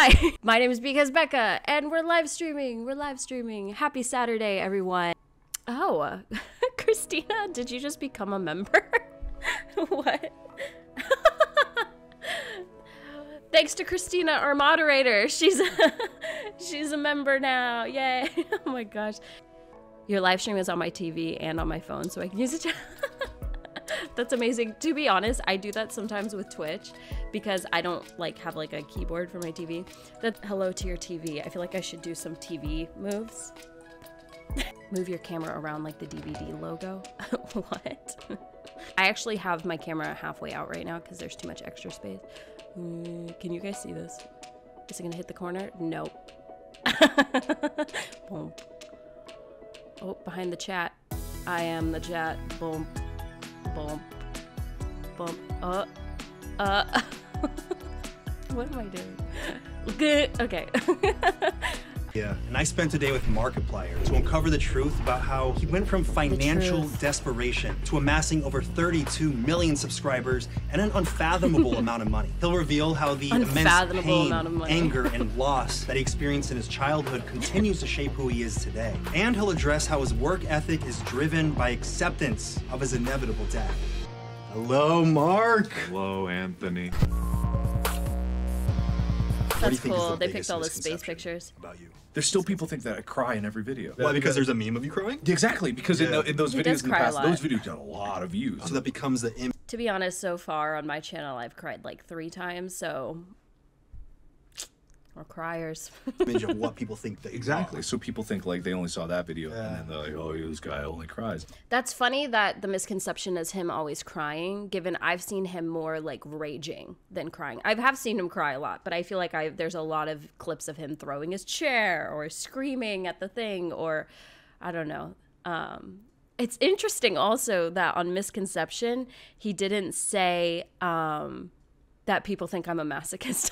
Hi, my name is BecauseBeca, and we're live streaming. We're live streaming. Happy Saturday, everyone. Oh, Christina, did you just become a member? What? Thanks to Christina, our moderator. She's a member now. Yay. Oh my gosh. Your live stream is on my TV and on my phone, so I can use it. That's amazing. To be honest, I do that sometimes with Twitch because I don't have a keyboard for my TV. That's hello to your TV. I feel like I should do some TV moves. Move your camera around like the DVD logo. What? I actually have my camera halfway out right now because there's too much extra space. Can you guys see this? Is it gonna hit the corner? Nope. Boom. Oh, behind the chat. I am the chat. Boom. Boom. Boom. What am I doing? Good. Okay. Yeah, and I spent a day with Markiplier to uncover the truth about how he went from financial desperation to amassing over 32 million subscribers and an unfathomable amount of money. He'll reveal how the immense pain, anger, and loss that he experienced in his childhood continues to shape who he is today. And he'll address how his work ethic is driven by acceptance of his inevitable death. Hello, Mark. Hello, Anthony. That's cool. They picked all the space pictures. About you. There's still people think that I cry in every video. Why? Because there's a meme of you crying? Exactly, because in those videos in the past, those videos got a lot of views. So that becomes the image. To be honest, so far on my channel, I've cried like 3 times, so we're criers. Image of what people think that Exactly. So people think like they only saw that video and then they're like, oh, this guy only cries. That's funny that the misconception is him always crying, given I've seen him more like raging than crying. I have seen him cry a lot, but I feel like there's a lot of clips of him throwing his chair or screaming at the thing, or I don't know. It's interesting also that on Misconception, he didn't say that people think I'm a masochist.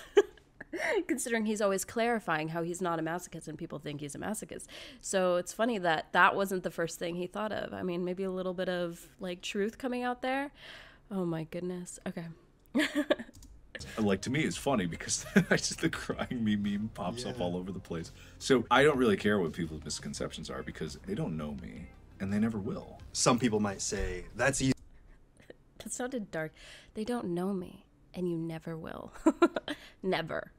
Considering he's always clarifying how he's not a masochist and people think he's a masochist. So it's funny that that wasn't the first thing he thought of. I mean, maybe a little bit of like truth coming out there. Oh my goodness. Okay. Like, to me, it's funny because the crying meme pops up all over the place. So I don't really care what people's misconceptions are because they don't know me and they never will. Some people might say, that's easy. That sounded dark. They don't know me. And you never will. Never.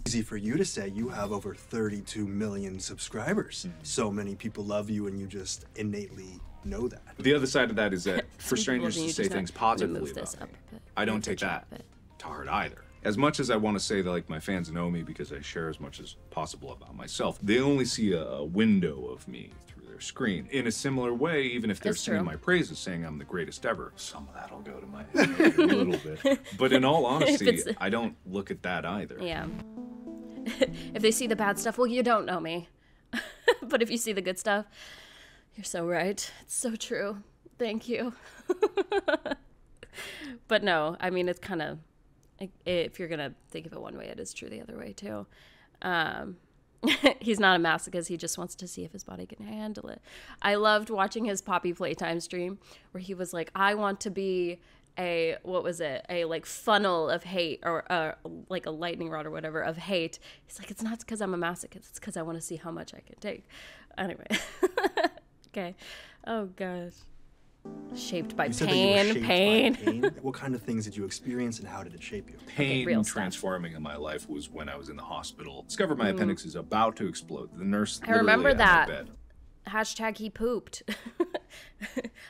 Easy for you to say. You have over 32 million subscribers. So many people love you and you just innately know that. The other side of that is that for strangers to say things positively about me, I don't take that to heart either. As much as I want to say that like my fans know me because I share as much as possible about myself, they only see a window of me through their screen. In a similar way, even if they're singing my praises, saying I'm the greatest ever, some of that'll go to my head a little bit. But in all honesty, I don't look at that either. Yeah. If they see the bad stuff, well, you don't know me. But if you see the good stuff, you're so right. It's so true. Thank you. But no, I mean, it's kind of, if you're gonna think of it one way, it is true the other way too. He's not a masochist. He just wants to see if his body can handle it. I loved watching his Poppy Playtime stream where he was like, I want to be a, what was it? A like funnel of hate, or like a lightning rod or whatever of hate. He's like, it's not because I'm a masochist. It's because I want to see how much I can take. Anyway. Okay. Oh gosh. Shaped by pain. What kind of things did you experience and how did it shape you? Pain transforming in my life was when I was in the hospital. Discovered my appendix is about to explode. The nurse I remember that. Bed. Hashtag he pooped.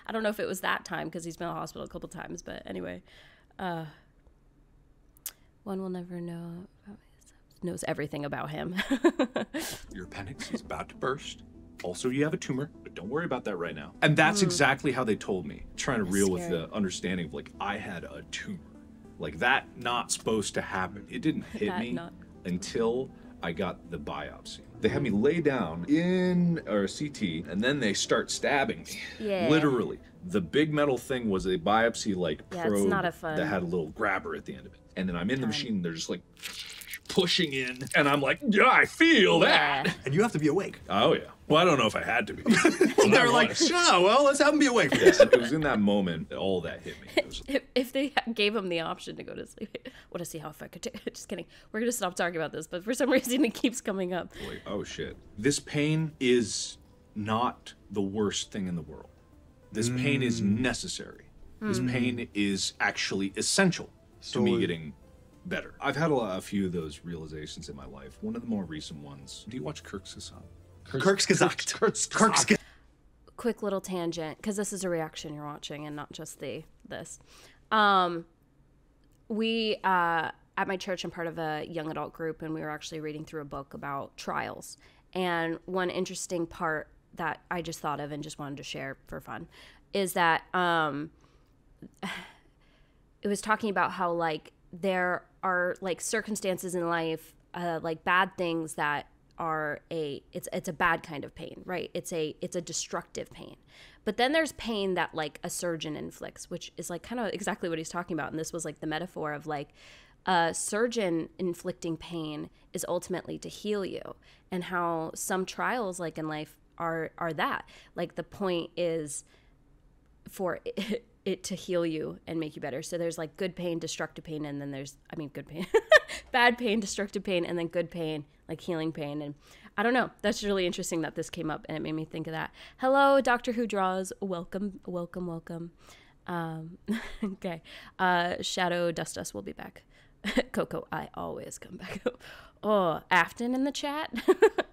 I don't know if it was that time because he's been in the hospital a couple times, but anyway. One will never know. Knows everything about him. Your appendix is about to burst. Also, you have a tumor, but don't worry about that right now. And that's exactly how they told me. Trying to reel with the understanding of like, I had a tumor. Like that not supposed to happen. It didn't hit me until I got the biopsy. They had me lay down in a CT and then they start stabbing me. Yeah. Literally. The big metal thing was a biopsy like probe that had a little grabber at the end of it. And then I'm in the machine and they're just like pushing in, and I'm like, yeah, I feel that. And you have to be awake. Oh, yeah. Well, I don't know if I had to be. They're like, oh, well, let's have him be awake. Yes, it was in that moment all that hit me. It was, If they gave him the option to go to sleep, what to see how if I could just kidding. We're gonna stop talking about this, but for some reason it keeps coming up. like, oh shit. This pain is not the worst thing in the world. This pain is necessary. This pain is actually essential to me getting better. I've had a few of those realizations in my life. One of the more recent ones. Do you watch Kirk's Gesagt? Quick little tangent, because this is a reaction you're watching and not just this. We at my church, I'm part of a young adult group, and we were actually reading through a book about trials. And one interesting part that I just thought of and just wanted to share for fun is that it was talking about how like there are like circumstances in life, like bad things that are it's a bad kind of pain, right? It's a destructive pain. But then there's pain that like a surgeon inflicts, which is like kind of exactly what he's talking about. And this was like the metaphor of like a surgeon inflicting pain is ultimately to heal you, and how some trials like in life are that. Like the point is for it to heal you and make you better. So there's like good pain, destructive pain, and then there's, good pain, bad pain, destructive pain, and then good pain, like healing pain. And I don't know, that's really interesting that this came up and it made me think of that. Hello, Doctor Who Draws. Welcome. Okay. Shadow Dust Us will be back. Coco, I always come back. Oh, Afton in the chat.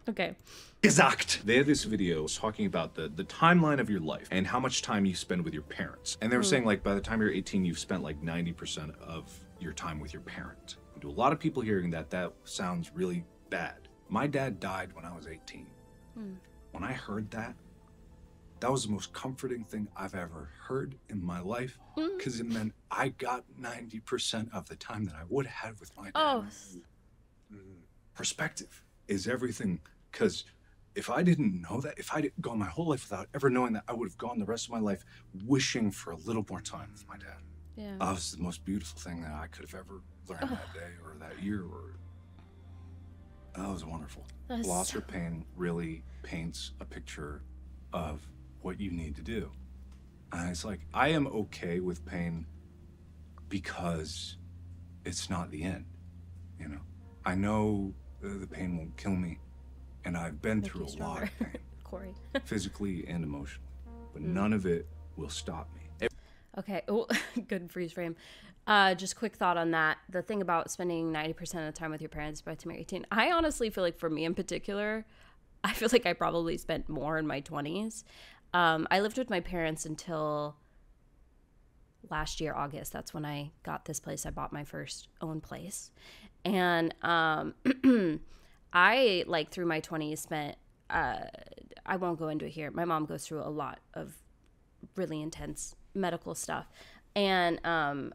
Okay. Gesagt. They had this video talking about the timeline of your life and how much time you spend with your parents. And they were saying like by the time you're 18, you've spent like 90% of your time with your parent. To a lot of people hearing that sounds really bad. My dad died when I was 18. When I heard that was the most comforting thing I've ever heard in my life, because it meant I got 90% of the time that I would have had with my dad. Oh. Perspective is everything, because if I didn't know that, if I didn't go my whole life without ever knowing that, I would have gone the rest of my life wishing for a little more time with my dad. Yeah. That was the most beautiful thing that I could have ever learned that day or that year. Or that was wonderful. Loss or pain really paints a picture of what you need to do. And it's like, I am okay with pain because it's not the end, you know? I know the pain won't kill me, and I've been through a lot of pain, Corey. physically and emotionally, but none of it will stop me. Okay. Oh, good freeze frame. Just quick thought on that. The thing about spending 90% of the time with your parents by the time you're 18, I honestly feel like for me in particular, I feel like I probably spent more in my 20s. I lived with my parents until last year, August. That's when I got this place. I bought my first own place. And I, like, through my 20s spent, I won't go into it here. My mom goes through a lot of really intense medical stuff. And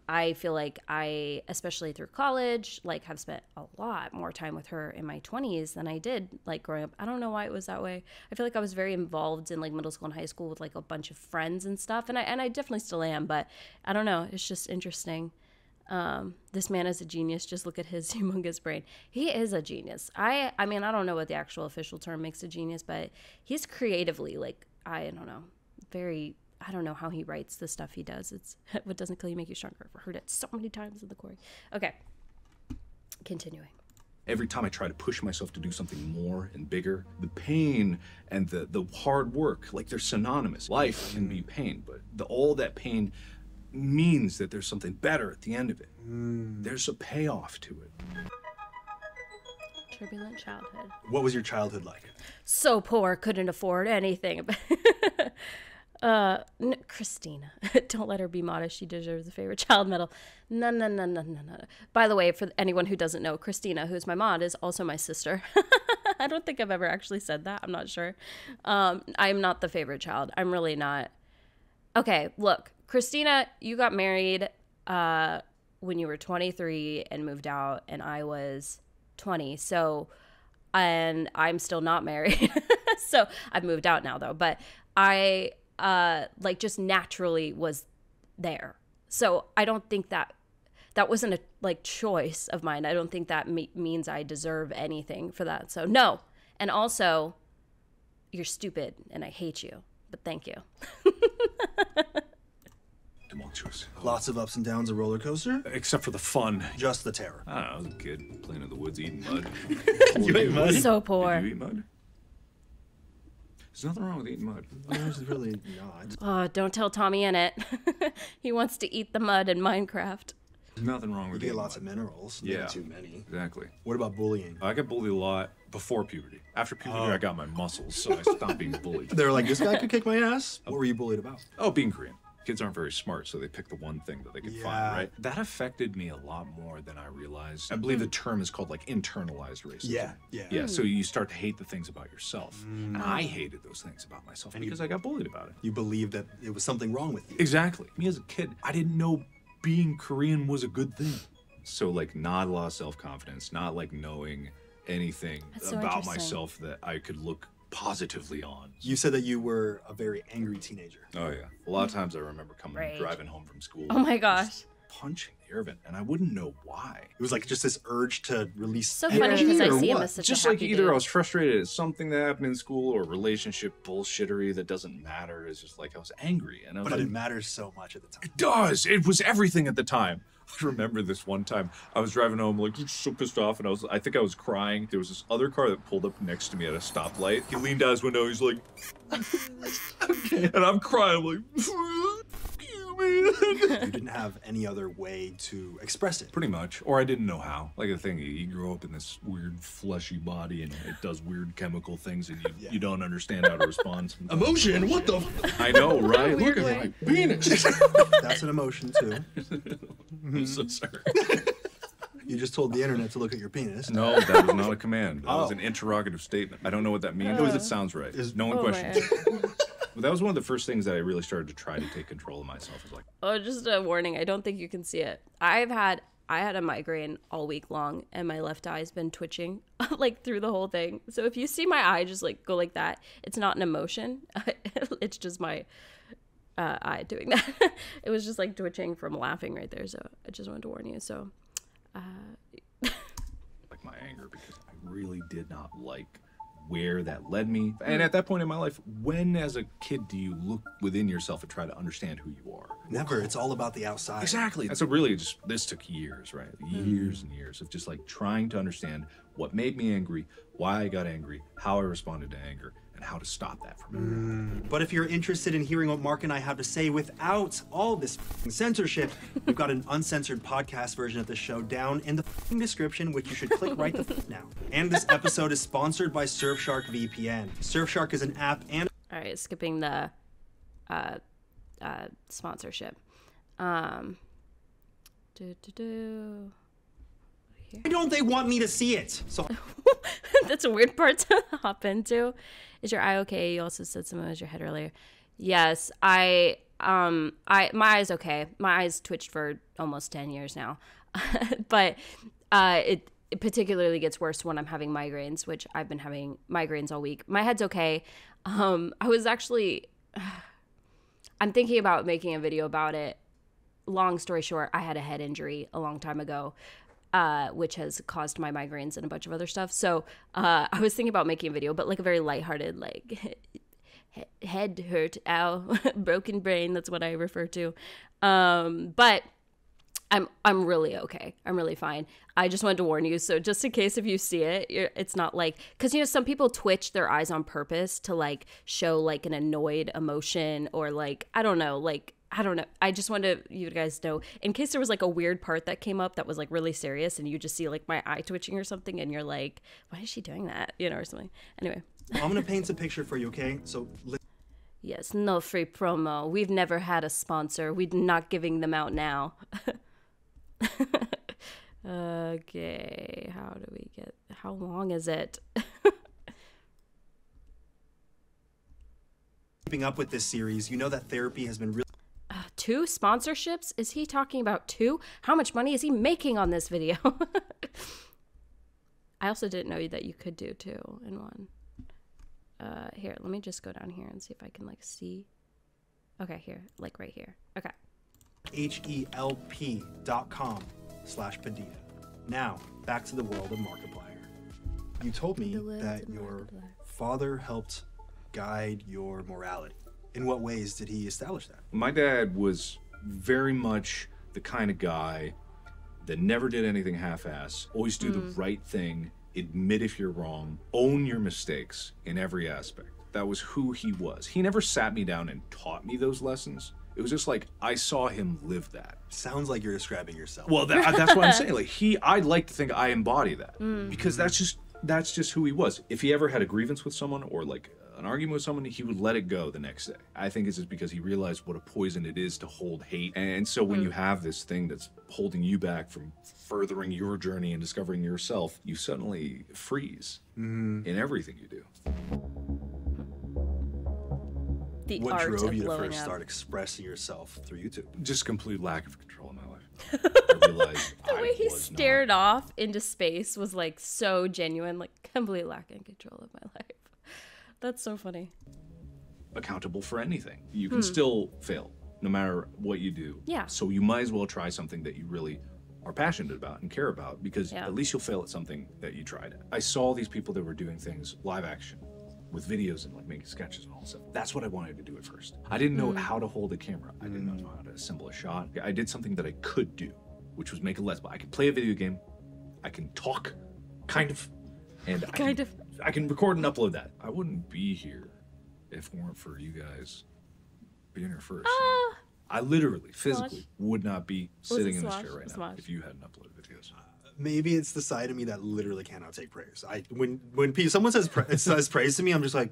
I feel like I, especially through college, like have spent a lot more time with her in my 20s than I did like growing up. I don't know why it was that way. I feel like I was very involved in like middle school and high school with like a bunch of friends and stuff. And I definitely still am, but I don't know. It's just interesting. This man is a genius. Just look at his humongous brain. He is a genius. I mean, I don't know what the actual official term makes a genius, but he's creatively like, I don't know, I don't know how he writes the stuff he does. It's what doesn't kill you make you stronger. I've heard it so many times in the Corey. Okay, continuing. Every time I try to push myself to do something more and bigger, the pain and the hard work, like they're synonymous. Life can be pain, but all that pain means that there's something better at the end of it. There's a payoff to it. Turbulent childhood. What was your childhood like? So poor, couldn't afford anything. Christina, don't let her be modest. She deserves the favorite child medal. No. By the way, for anyone who doesn't know, Christina, who's my mod, is also my sister. I don't think I've ever actually said that. I'm not sure. I'm not the favorite child. I'm really not. Okay, look, Christina, you got married when you were 23 and moved out, and I was 20. So, and I'm still not married. So I've moved out now though, but I like just naturally was there. So I don't think that that wasn't a like choice of mine. I don't think that means I deserve anything for that. So no. And also, you're stupid and I hate you. But thank you. Tumultuous. Lots of ups and downs, a roller coaster. Except for the fun. Just the terror. I don't know, I was a kid playing in the woods eating mud. You ate mud? So poor. Did you eat mud? There's nothing wrong with eating mud. There's really not. Oh, don't tell Tommy in it. He wants to eat the mud in Minecraft. There's nothing wrong You with get eating lots mud. of minerals. Yeah. Maybe too many. Exactly. What about bullying? I got bullied a lot before puberty. After puberty, I got my muscles, so I stopped being bullied. They were like, this guy could kick my ass. What were you bullied about? Oh, being Korean. Kids aren't very smart, so they pick the one thing that they can Yeah. find, right? That affected me a lot more than I realized. I believe the term is called like internalized racism. Yeah. So you start to hate the things about yourself. And I hated those things about myself because I got bullied about it. You believed that it was something wrong with you. Exactly. Me as a kid, I didn't know being Korean was a good thing. So like not a lot of self-confidence, not like knowing anything That's so about interesting. myself that I could look positively on. You said that you were a very angry teenager. Oh yeah. A lot of times I remember Rage. driving home from school. Oh my gosh. just punching the air vent, and I wouldn't know why. It was like just this urge to release So funny because I Or see him what? as such just a like happy either dude. I was frustrated at something that happened in school or relationship bullshittery that doesn't matter. It's just like I was angry, and I was But like, it matters so much at the time. it does. It was everything at the time. I remember this one time I was driving home like so pissed off, and I think I was crying. There was this other car that pulled up next to me at a stoplight. He leaned out his window. He's like, and I'm crying. I'm like, fuck you, man. You didn't have any other way to express it. Pretty much, or I didn't know how. Like the thing, you grow up in this weird fleshy body, and it does weird chemical things, and you don't understand how to respond. sometimes. Emotion? What the? I know, right? Look Weird at way. my penis. That's an emotion too. I'm so sorry. You just told the internet to look at your penis. No, that was not a command. That was Oh. an interrogative statement. I don't know what that means, but it sounds right. No one Oh, questions man. it. But that was one of the first things that I really started to try to take control of myself. Was like, Oh, just a warning. I don't think you can see it. I had a migraine all week long, and my left eye's been twitching like through the whole thing. So if you see my eye just like go like that, it's not an emotion. It's just my eye doing that. It was just like twitching from laughing right there. So I just wanted to warn you. So like my anger, because I really did not like where that led me. And at that point in my life, when as a kid do you look within yourself and try to understand who you are? Never. It's all about the outside. Exactly. And so really just this took years, right? Years and years of just like trying to understand what made me angry, why I got angry, how I responded to anger, and how to stop that from happening. But if you're interested in hearing what Mark and I have to say without all this censorship, we've got an uncensored podcast version of the show down in the description, which you should click right the now. And this episode is sponsored by Surfshark VPN. Surfshark is an app and all right, skipping the sponsorship. why don't they want me to see it? So That's a weird part to hop into. Is your eye okay? You also said something was your head earlier. Yes, my eye's okay. My eyes twitched for almost 10 years now. But it particularly gets worse when I'm having migraines, which I've been having migraines all week. My head's okay. I was actually I'm thinking about making a video about it. Long story short, I had a head injury a long time ago. Which has caused my migraines and a bunch of other stuff. So I was thinking about making a video, but like a very lighthearted, like head hurt, ow, broken brain. That's what I refer to. But I'm really okay. I'm really fine. I just wanted to warn you. So just in case if you see it, it's not like, because you know some people twitch their eyes on purpose to like show like an annoyed emotion or like I don't know. I just wanted you guys to know in case there was like a weird part that came up that was like really serious and you just see like my eye twitching or something and you're like, why is she doing that? You know, or something. Anyway. I'm gonna paint a picture for you, okay? So Yes, no free promo. We've never had a sponsor. We're not giving them out now. Okay, how long is it? keeping up with this series, you know that therapy has been really 2 sponsorships? Is he talking about 2? How much money is he making on this video? I also didn't know that you could do 2 in one. Here, let me just go down here and see if I can like see. Okay, here, like right here. Okay. HELP.com. Padilla. Now, back to the world of Markiplier. You told me that your father helped guide your morality. In what ways did he establish that? My dad was very much the kind of guy that never did anything half-ass, always do the right thing, admit if you're wrong, own your mistakes in every aspect. That was who he was. He never sat me down and taught me those lessons. It was just like, I saw him live that. Sounds like you're describing yourself. Well, that's what I'm saying. Like, I'd like to think I embody that because that's just who he was. If he ever had a grievance with someone or like an argument with someone, he would let it go the next day. I think it's just because he realized what a poison it is to hold hate. And so when you have this thing that's holding you back from furthering your journey and discovering yourself, you suddenly freeze in everything you do. What drove you to first start expressing yourself through YouTube? Just complete lack of control in my life. I realized the way he stared off into space was like so genuine, like complete lack of control of my life. That's so funny. Accountable for anything. You can still fail no matter what you do. Yeah. So you might as well try something that you really are passionate about and care about because at least you'll fail at something that you tried at. I saw these people that were doing things live action with videos and like making sketches and all that stuff. That's what I wanted to do at first. I didn't know how to hold a camera. I didn't know how to assemble a shot. I did something that I could do, which was make a let's play. I could play a video game. I can talk, kind of, and I can record and upload that. I wouldn't be here if it weren't for you guys being here first. I literally, physically, would not be sitting in this chair right now if you hadn't uploaded videos. Maybe it's the side of me that literally cannot take praise. When someone says praise to me, I'm just like,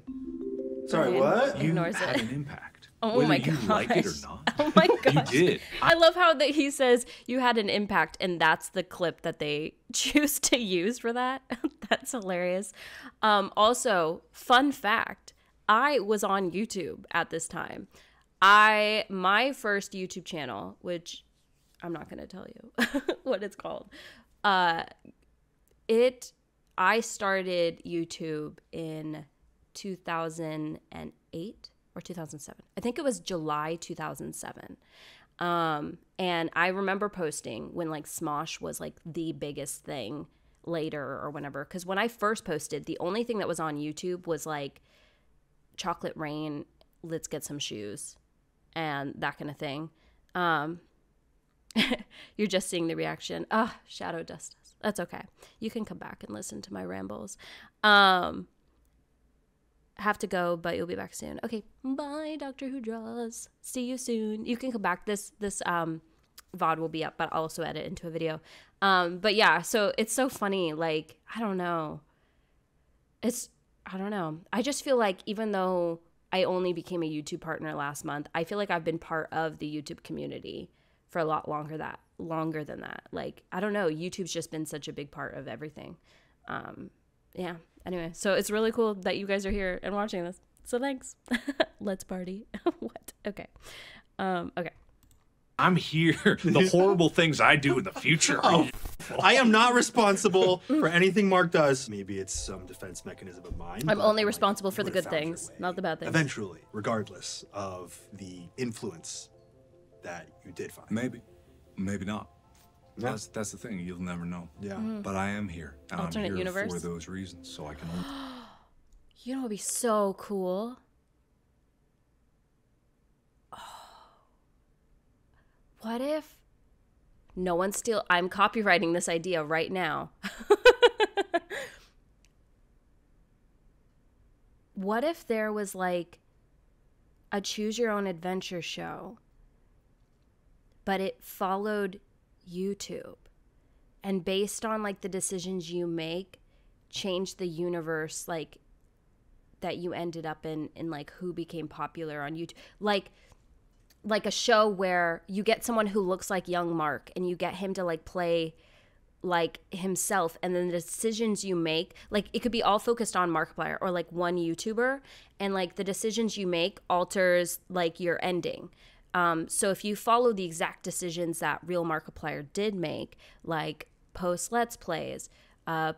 sorry, what? You had an impact. Oh whether my you gosh. like it or not. Oh my gosh. You did. I love how that he says you had an impact and that's the clip that they choose to use for that. That's hilarious. Also, fun fact, I was on YouTube at this time. My first YouTube channel, which I'm not going to tell you what it's called. I started YouTube in 2008 or 2007. I think it was July 2007. And I remember posting when like Smosh was like the biggest thing later or whenever. Because when I first posted, the only thing that was on YouTube was like Chocolate Rain, Let's Get Some Shoes, and that kind of thing. You're just seeing the reaction. Shadow Dust. That's okay. You can come back and listen to my rambles. Have to go, but you'll be back soon. Okay, bye, Doctor Who Draws. See you soon. You can come back. This VOD will be up, but I'll also edit into a video. But yeah, so it's so funny. Like, I don't know. I just feel like even though I only became a YouTube partner last month, I feel like I've been part of the YouTube community for a lot longer than that. Like, I don't know. YouTube's just been such a big part of everything. Yeah. Anyway, so it's really cool that you guys are here and watching this. So thanks. Let's party. What? Okay. Okay. I'm here. The horrible things I do in the future. I am not responsible for anything Mark does. Maybe it's some defense mechanism of mine. I'm only responsible for the good things, not the bad things. Eventually, regardless of the influence that you did find. Maybe not. Yeah. That's the thing. You'll never know. Yeah. But I am here. And Alternate I'm here universe? for those reasons, so I can only... You know what would be so cool? What if no one I'm copywriting this idea right now. What if there was like a choose your own adventure show, but it followed YouTube and based on like the decisions you make, changed the universe like that you ended up in like who became popular on YouTube. Like a show where you get someone who looks like young Mark and you get him to like play like himself, and then the decisions you make, like it could be all focused on Markiplier or like one YouTuber, and like the decisions you make alters like your ending. So if you follow the exact decisions that real Markiplier did make, like post Let's Plays,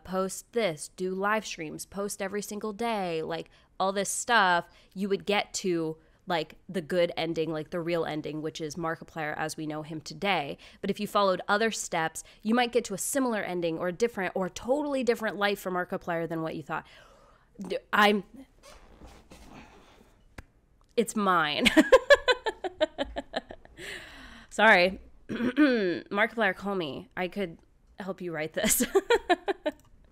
post this, do live streams, post every single day, like all this stuff, you would get to like the good ending, like the real ending, which is Markiplier as we know him today. But if you followed other steps, you might get to a similar ending or a different or totally different life for Markiplier than what you thought. It's mine. Sorry. Markiplier, call me. I could help you write this.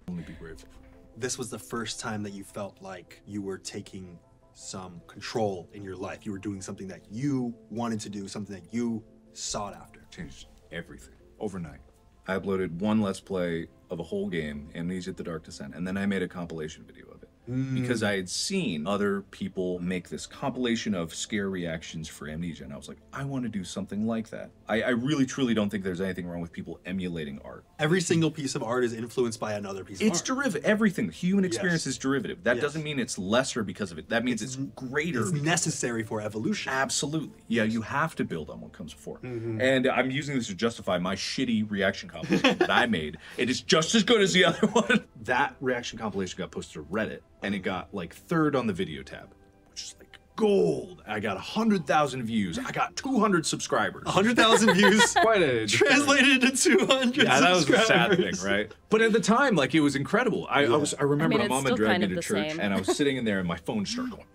Only be grateful. This was the first time that you felt like you were taking some control in your life. You were doing something that you wanted to do, something that you sought after. Changed everything overnight. I uploaded one Let's Play of a whole game, Amnesia: The Dark Descent, and then I made a compilation video of it. Because I had seen other people make this compilation of scare reactions for Amnesia, and I was like, I want to do something like that. I really, truly don't think there's anything wrong with people emulating art. Every single piece of art is influenced by another piece of art. It's derivative. Everything. The human experience Yes. is derivative. That Yes. doesn't mean it's lesser because of it. That means it's greater. It's necessary for evolution. Absolutely. Yeah, you have to build on what comes before. And I'm using this to justify my shitty reaction compilation that I made. It is just as good as the other one. That reaction compilation got posted to Reddit, and it got like 3rd on the video tab, which is like gold. I got 100,000 views. I got 200 subscribers. 100,000 views. Quite a Translated into 200 Yeah, that was a sad thing, subscribers. right? But at the time, like, it was incredible. I remember my it's mom had still dragged kind me of to the church, same. and I was sitting in there, and my phone started going.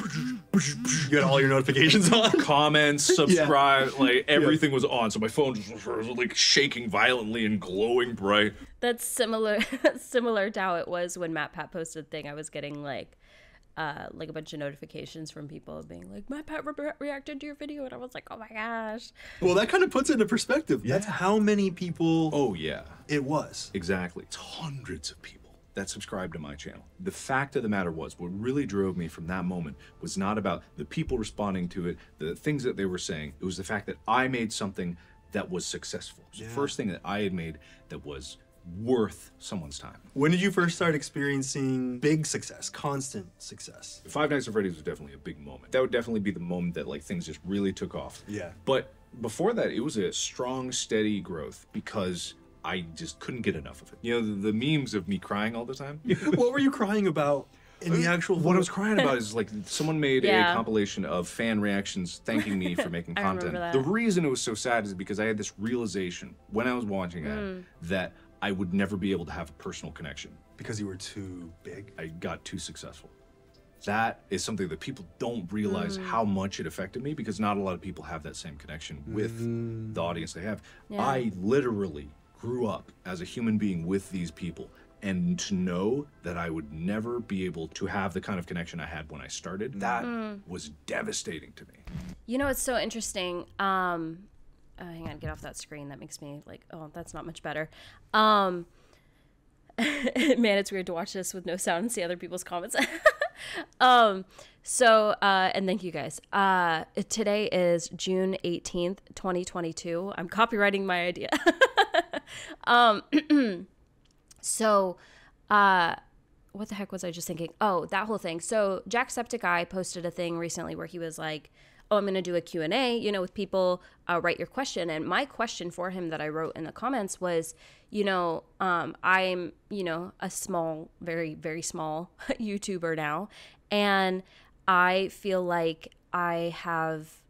You had all your notifications on. Comments, subscribe, like everything was on. So my phone just was like shaking violently and glowing bright. That's similar to how it was when Matt Pat posted a thing. I was getting like a bunch of notifications from people being like, Matt Pat reacted to your video, and I was like, oh my gosh. Well, that kind of puts it into perspective. That's how many people Oh yeah, it was. exactly. It's hundreds of people that subscribe to my channel. The fact of the matter was, what really drove me from that moment was not about the people responding to it, the things that they were saying. It was the fact that I made something that was successful. It was the first thing that I had made that was worth someone's time. When did you first start experiencing big success, constant success? Five Nights at Freddy's was definitely a big moment. That would definitely be the moment that like things just really took off. Yeah. But before that, it was a strong, steady growth because I just couldn't get enough of it. You know, the memes of me crying all the time. What were you crying about in the actual What I was crying about is like someone made Yeah. a compilation of fan reactions thanking me for making I remember content. that. The reason it was so sad is because I had this realization when I was watching it that I would never be able to have a personal connection. Because you were too big? I got too successful. That is something that people don't realize how much it affected me, because not a lot of people have that same connection with the audience they have. Yeah. I literally grew up as a human being with these people, and to know that I would never be able to have the kind of connection I had when I started, that was devastating to me. You know, it's so interesting. Hang on, get off that screen. That makes me like, oh, that's not much better. Man, it's weird to watch this with no sound and see other people's comments. And thank you guys. Today is June 18th, 2022. I'm copywriting my idea. What the heck was I just thinking? Oh, that whole thing. So Jacksepticeye posted a thing recently where he was like, oh, I'm going to do a Q&A, you know, with people, write your question. And my question for him that I wrote in the comments was, you know, I'm, you know, a small, very, very small YouTuber now. And I feel like I have,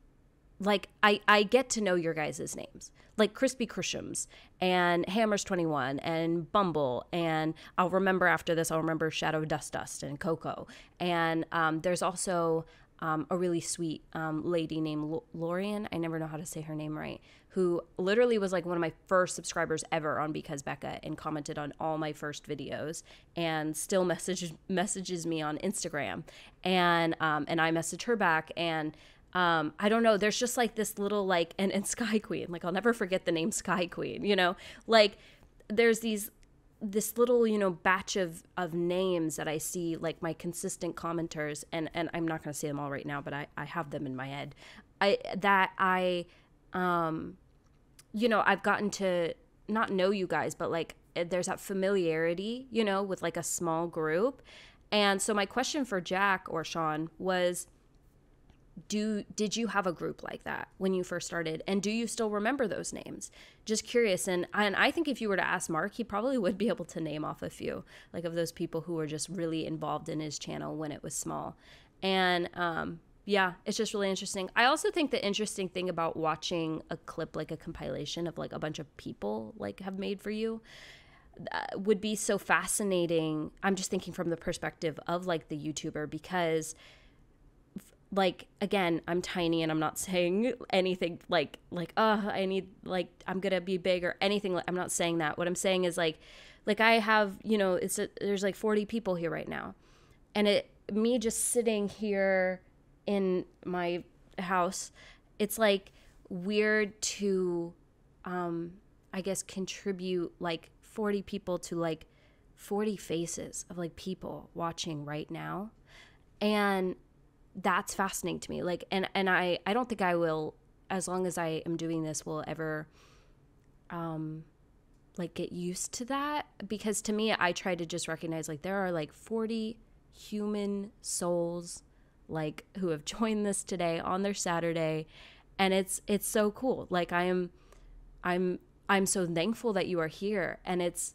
like, I get to know your guys' names. Like Crispy Krishams and Hammers21 and Bumble, and I'll remember after this, I'll remember Shadow Dust and Coco. And there's also a really sweet lady named Lorian, I never know how to say her name right, who literally was like one of my first subscribers ever on BecauseBeca and commented on all my first videos, and still messages me on Instagram, and I message her back, and I don't know, there's just like this little like, and Sky Queen, like I'll never forget the name Sky Queen, you know, like there's this little, you know, batch of names that I see, like my consistent commenters, and I'm not going to say them all right now, but I have them in my head. You know, I've gotten to not know you guys, but like there's that familiarity, you know, with like a small group. And so my question for Jack or Sean was, did you have a group like that when you first started, and do you still remember those names? Just curious. And I think if you were to ask Mark, he probably would be able to name off a few, like of those people who were just really involved in his channel when it was small. And Yeah, it's just really interesting. I also think the interesting thing about watching a clip, like a compilation of like a bunch of people like have made for you, would be so fascinating. I'm just thinking from the perspective of like the YouTuber, because like, again, I'm tiny and I'm not saying anything like, I need, like, I'm going to be big or anything. I'm not saying that. What I'm saying is like I have, you know, there's like 40 people here right now, and me just sitting here in my house, it's like weird to, I guess, contribute like 40 people to like 40 faces of like people watching right now. And that's fascinating to me. Like, and I don't think I will, as long as I am doing this, will ever, like get used to that. Because to me, I try to just recognize like there are like 40 human souls like who have joined this today on their Saturday. And it's so cool. Like I'm so thankful that you are here. And it's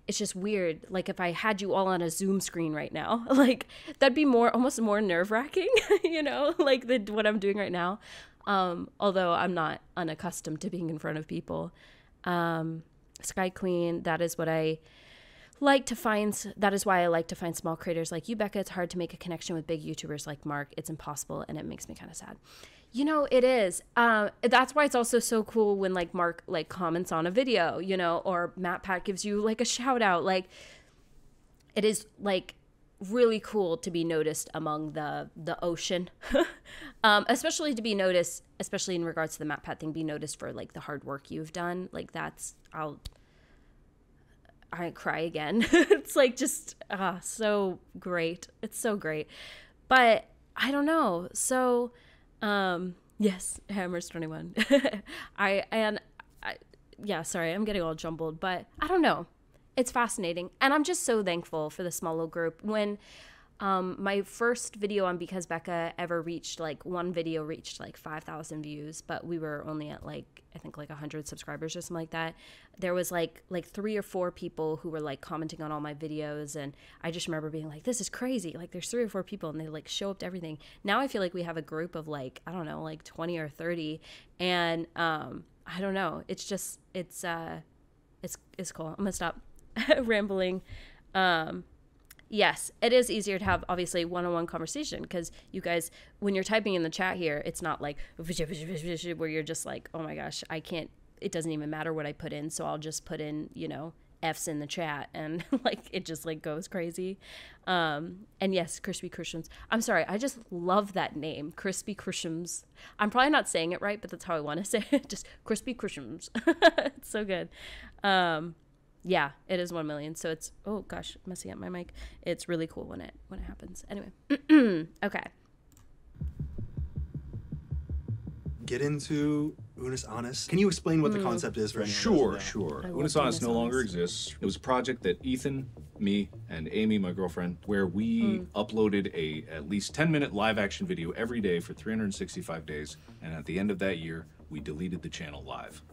just weird. Like if I had you all on a Zoom screen right now, like that'd be almost more nerve wracking, you know, like what I'm doing right now. Although I'm not unaccustomed to being in front of people. Sky Queen, that is what I like to find. That is why I like to find small creators like you, Becca. It's hard to make a connection with big YouTubers like Mark. It's impossible. And it makes me kind of sad. You know, it is. That's why it's also so cool when like Mark like comments on a video, you know, or Matt Pat gives you like a shout out. Like it is like really cool to be noticed among the ocean, especially to be noticed, especially in regards to the Matt Pat thing, be noticed for like the hard work you've done. Like I cry again. It's like just so great. It's so great. But I don't know. So yes, Hammer's 21. Yeah, sorry, I'm getting all jumbled, but I don't know. It's fascinating. And I'm just so thankful for the small little group. When my first video on BecauseBeca ever reached, like one video reached like 5,000 views, but we were only at like, I think like 100 subscribers or something like that. There was like 3 or 4 people who were like commenting on all my videos. And I just remember being like, this is crazy. Like there's 3 or 4 people and they like show up to everything. Now I feel like we have a group of like, I don't know, like 20 or 30. And I don't know. It's just, it's cool. I'm gonna stop rambling. Yes, it is easier to have obviously one-on-one conversation, because you guys, when you're typing in the chat here, it's not like where you're just like, oh my gosh, I can't, it doesn't even matter what I put in, so I'll just put in, you know, F's in the chat, and like it just like goes crazy. And yes, Crispy Christians. I'm sorry, I just love that name, Crispy Christians. I'm probably not saying it right, but that's how I want to say it. Just Crispy Christians. It's so good. Yeah, it is 1 million. So it's, oh gosh, messing up my mic. It's really cool when it happens. Anyway, okay. Get into Unis Honest. Can you explain what the concept is for anyone? Sure. Unis Honest no longer exists. It was a project that Ethan, me, and Amy, my girlfriend, where we uploaded a at least 10-minute live action video every day for 365 days. And at the end of that year, we deleted the channel live.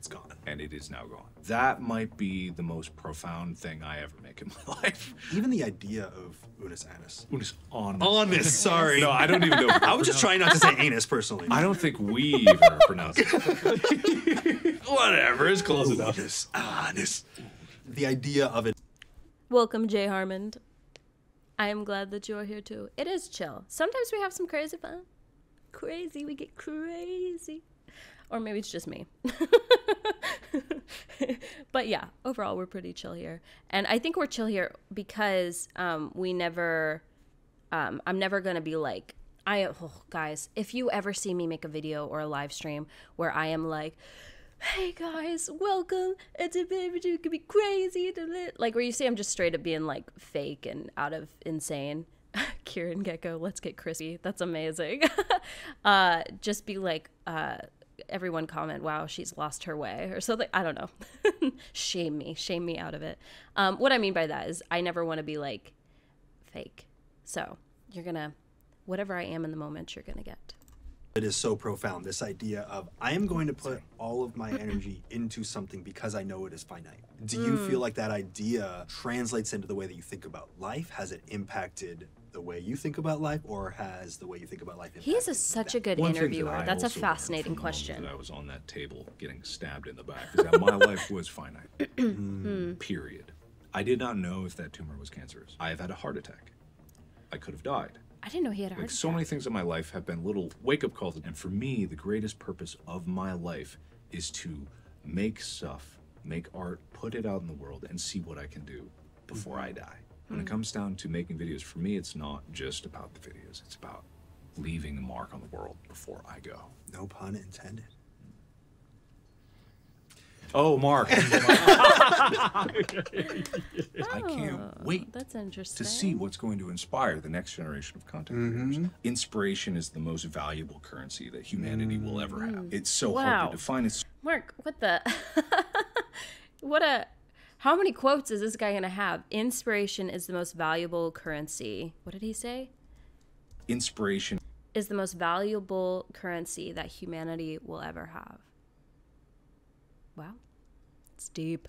Gone. And it is now gone. That might be the most profound thing I ever make in my life. Even the idea of Unis Anus. Unis Honest. Honest, sorry. No, I don't even know. I was just trying not to say anus personally. I don't think we even pronounce it. Whatever, it's close enough. Unis Honest. The idea of it. Welcome, Jay Harmond. I am glad that you're here too. It is chill. Sometimes we have some crazy fun. We get crazy. Or maybe it's just me. But yeah, overall, we're pretty chill here. And I think we're chill here because I'm never going to be like, guys, if you ever see me make a video or a live stream where I am like, hey guys, welcome, it's a baby, you could be crazy. Like where you see I'm just straight up being like fake and out of insane. Kieran Gecko, let's get crispy. That's amazing. Just be like, everyone comment, wow, she's lost her way or something. I don't know. Shame me out of it. What I mean by that is I never want to be like fake. So you're gonna, whatever I am in the moment, you're gonna get. It is so profound, this idea of I am going to put all of my energy into something because I know it is finite. Do you feel like that idea translates into the way that you think about life? Has it impacted the way you think about life, or has the way you think about life impacted He's such a good interviewer. That's a fascinating question. That I was on that table getting stabbed in the back is that my life was finite. Period. I did not know if that tumor was cancerous. I have had a heart attack. I could have died. I didn't know he had a heart attack. So many things in my life have been little wake-up calls. And for me, the greatest purpose of my life is to make stuff, make art, put it out in the world, and see what I can do before I die. When it comes down to making videos, for me, it's not just about the videos. It's about leaving a mark on the world before I go. No pun intended. Oh, Mark. I can't wait That's interesting. to see what's going to inspire the next generation of content creators. Inspiration is the most valuable currency that humanity will ever have. It's so hard to define. Mark, what the? How many quotes is this guy going to have? Inspiration is the most valuable currency. What did he say? Inspiration is the most valuable currency that humanity will ever have. Wow. It's deep.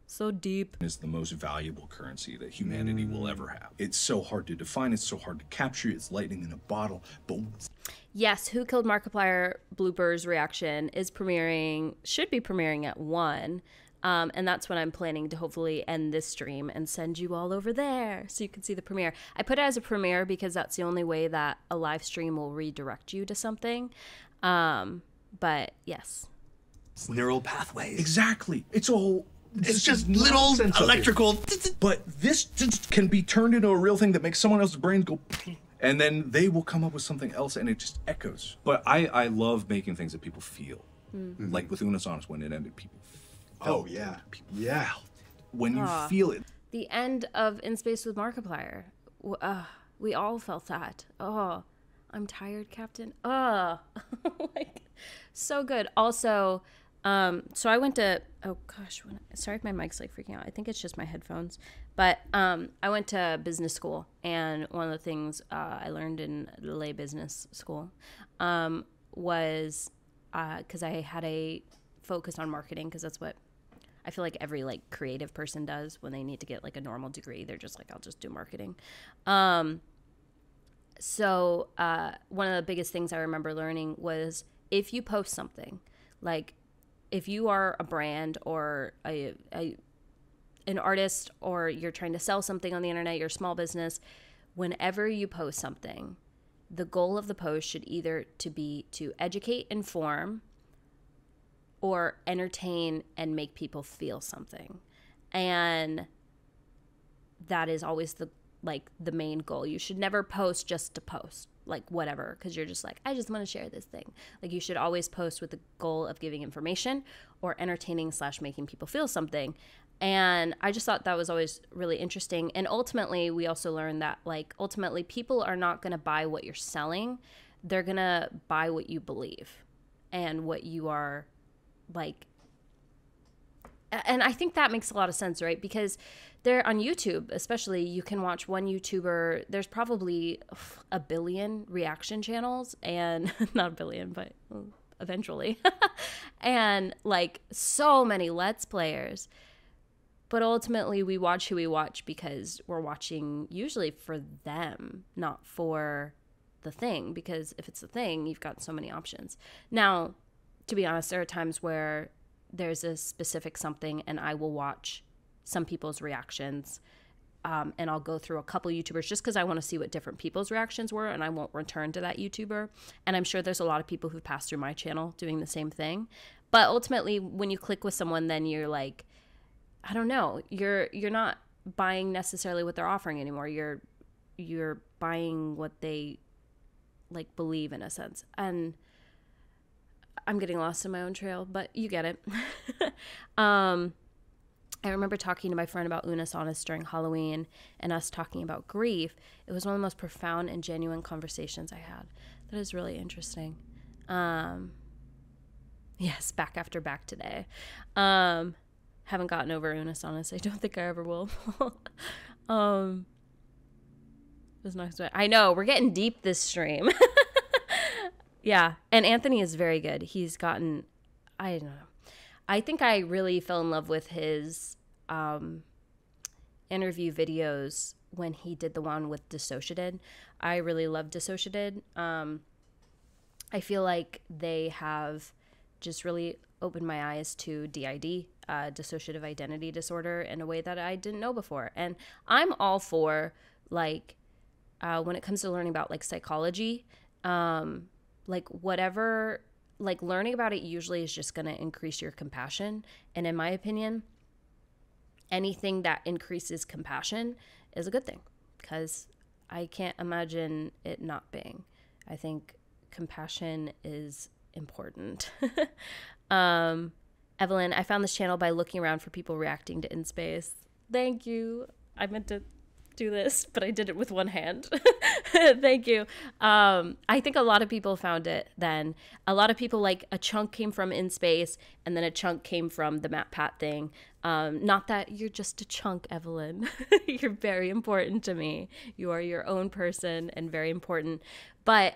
So deep. Is the most valuable currency that humanity will ever have. It's so hard to define. It's so hard to capture. It's lightning in a bottle. But yes, Who Killed Markiplier bloopers reaction is should be premiering at 1. And that's when I'm planning to hopefully end this stream and send you all over there so you can see the premiere. I put it as a premiere because that's the only way that a live stream will redirect you to something. But yes. Neural pathways. Exactly. It's just little electrical. But this just can be turned into a real thing that makes someone else's brain go, and then they will come up with something else, and it just echoes. But I love making things that people feel. Like with Unas Honest, when it ended, people felt it. People felt it. When you feel it. The end of In Space with Markiplier. We all felt that. Oh, I'm tired, Captain. Like, so good. Also, so I went to, oh gosh, sorry if my mic's like freaking out. I think it's just my headphones. But I went to business school, and one of the things I learned in lay business school was, because I had a focus on marketing, because that's what I feel like every like creative person does when they need to get like a normal degree. They're just like, I'll just do marketing. So one of the biggest things I remember learning was if you post something, like if you are a brand or an artist, or you're trying to sell something on the internet, you're a small business, whenever you post something, the goal of the post should either be to educate, inform, or entertain and make people feel something. And that is always the main goal. You should never post just to post, like whatever, because you're just like, I just want to share this thing. Like, you should always post with the goal of giving information or entertaining / making people feel something. And I just thought that was always really interesting. And ultimately, we also learned that, like, ultimately people are not going to buy what you're selling. They're going to buy what you believe and what you are like. And I think that makes a lot of sense, right? Because there on YouTube, especially, you can watch one YouTuber. There's probably a billion reaction channels, and not a billion, but eventually. And like so many Let's Players. But ultimately, we watch who we watch because we're watching usually for them, not for the thing. Because if it's the thing, you've got so many options. Now, to be honest, there are times where there's a specific something and I will watch some people's reactions, and I'll go through a couple YouTubers just because I want to see what different people's reactions were, and I won't return to that YouTuber. And I'm sure there's a lot of people who've passed through my channel doing the same thing. But ultimately, when you click with someone, then you're like, I don't know, you're not buying necessarily what they're offering anymore. You're buying what they like believe, in a sense. And I'm getting lost in my own trail, but you get it. I remember talking to my friend about Unas Honest during Halloween and us talking about grief. It was one of the most profound and genuine conversations I had. That is really interesting. Yes, back after back today. Haven't gotten over Unas Honest. I don't think I ever will. It was nice. I know, we're getting deep this stream. Yeah. And Anthony is very good. He's gotten, I don't know. I think I really fell in love with his interview videos when he did the one with Dissociated. I really love Dissociated. I feel like they have just really opened my eyes to DID, dissociative identity disorder, in a way that I didn't know before. And I'm all for, like, when it comes to learning about, like, psychology, like, whatever, like, learning about it usually is just going to increase your compassion. And in my opinion, anything that increases compassion is a good thing, because I can't imagine it not being. I think compassion is important. Evelyn, I found this channel by looking around for people reacting to In Space. Thank you. I meant to do this, but I did it with one hand. Thank you. I think a lot of people found it then. A lot of people, like, a chunk came from In Space, and then a chunk came from the Matt Pat thing. Not that you're just a chunk, Evelyn. You're very important to me. You are your own person and very important. But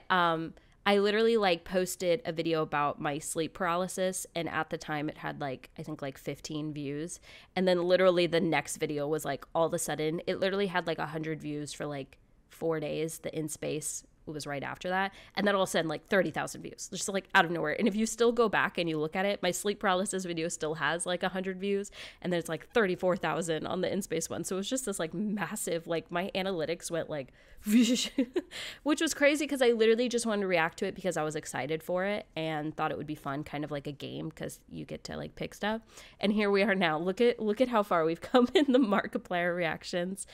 I literally, like, posted a video about my sleep paralysis, and at the time it had, like, I think, like, 15 views. And then literally the next video was, like, all of a sudden, it literally had, like, 100 views for, like, 4 days. The In Space was right after that. And then all of a sudden, like, 30,000 views, just, like, out of nowhere. And if you still go back and you look at it, my sleep paralysis video still has, like, 100 views. And then it's, like, 34,000 on the In Space one. So it was just this, like, massive, like, my analytics went, like, which was crazy, because I literally just wanted to react to it because I was excited for it and thought it would be fun, kind of like a game, because you get to, like, pick stuff. And here we are now. Look at how far we've come in the Markiplier reactions.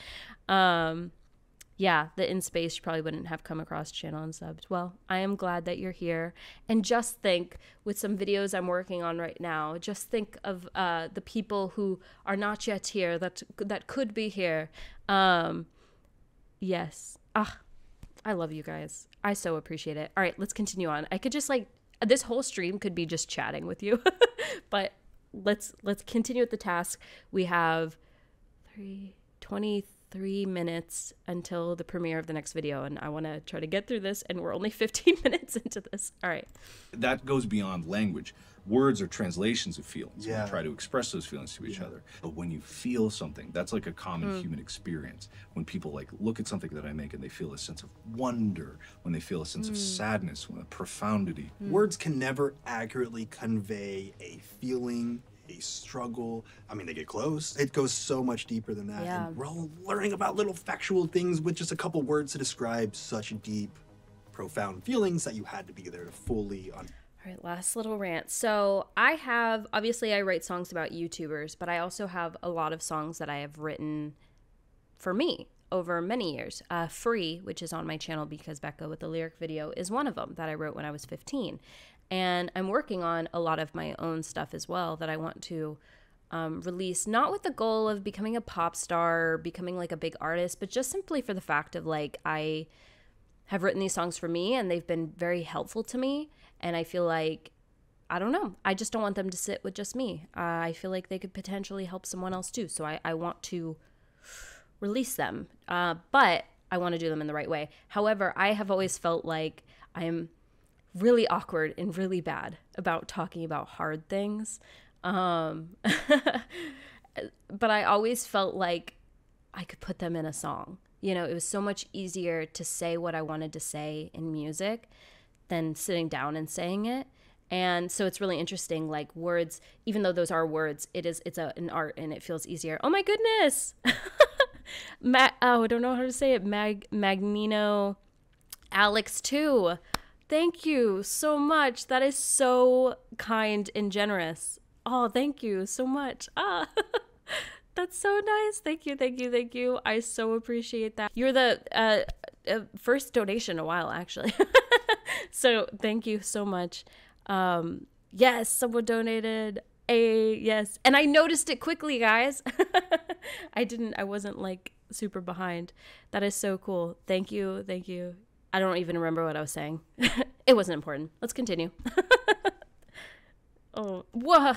Yeah, the In Space, you probably wouldn't have come across channel and subs. Well, I am glad that you're here. And just think, with some videos I'm working on right now, just think of the people who are not yet here, that could be here. Yes. I love you guys. I so appreciate it. All right, let's continue on. I could just, like, this whole stream could be just chatting with you. But let's continue with the task. We have 23 minutes until the premiere of the next video, and I want to try to get through this, and we're only 15 minutes into this. All right. That goes beyond language. Words are translations of feelings. Yeah. We try to express those feelings to each other. But when you feel something, that's like a common human experience. When people, like, look at something that I make and they feel a sense of wonder, when they feel a sense of sadness, a profundity. Words can never accurately convey a feeling, a struggle. I mean, they get close. It goes so much deeper than that. Yeah. And we're all learning about little factual things with just a couple words to describe such deep, profound feelings that you had to be there to fully understand. All right, last little rant. So obviously I write songs about YouTubers, but I also have a lot of songs that I have written for me over many years. Free, which is on my channel, BecauseBeca, with the lyric video, is one of them that I wrote when I was 15. And I'm working on a lot of my own stuff as well that I want to release, not with the goal of becoming a pop star, becoming, like, a big artist, but just simply for the fact of, like, I have written these songs for me, and they've been very helpful to me. And I feel like, I don't know, I just don't want them to sit with just me. I feel like they could potentially help someone else too. So I want to release them, but I want to do them in the right way. However, I have always felt like I am really awkward and really bad about talking about hard things. But I always felt like I could put them in a song. You know, it was so much easier to say what I wanted to say in music than sitting down and saying it. And so it's really interesting, like, words, even though those are words, it's an art, and it feels easier. Oh my goodness. I don't know how to say it. Magnino Alex too. Thank you so much. That is so kind and generous. Oh, thank you so much. That's so nice. Thank you, thank you, thank you. I so appreciate that. You're the first donation in a while, actually. So thank you so much. Yes, someone donated. Yes. And I noticed it quickly, guys. I wasn't, like, super behind. That is so cool. Thank you, thank you. I don't even remember what I was saying. It wasn't important. Let's continue. Oh, whoa.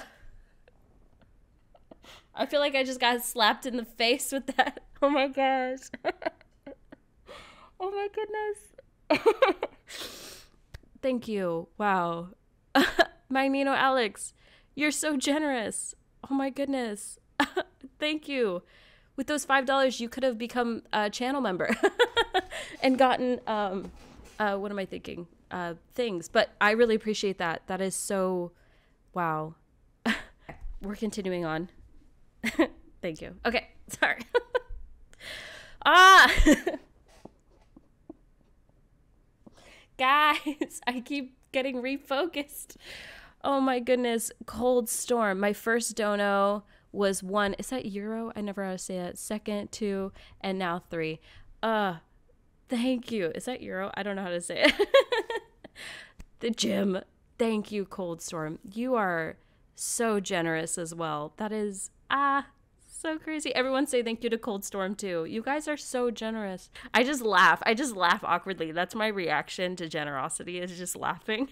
I feel like I just got slapped in the face with that. Oh my gosh. Oh my goodness. Thank you. Wow. Magneto Alex, you're so generous. Oh my goodness. Thank you. With those $5, you could have become a channel member and gotten, what am I thinking? Things. But I really appreciate that. That is so, wow. We're continuing on. Thank you. Okay. Sorry. Guys, I keep getting refocused. Oh my goodness. Cold Storm. My first dono was 1. Is that euro? I never know how to say it. 2nd, 2, and now 3. Thank you. Is that euro? I don't know how to say it. The gym. Thank you, Cold Storm. You are so generous as well. That is so crazy. Everyone say thank you to Cold Storm too. You guys are so generous. I just laugh awkwardly. That's my reaction to generosity, is just laughing.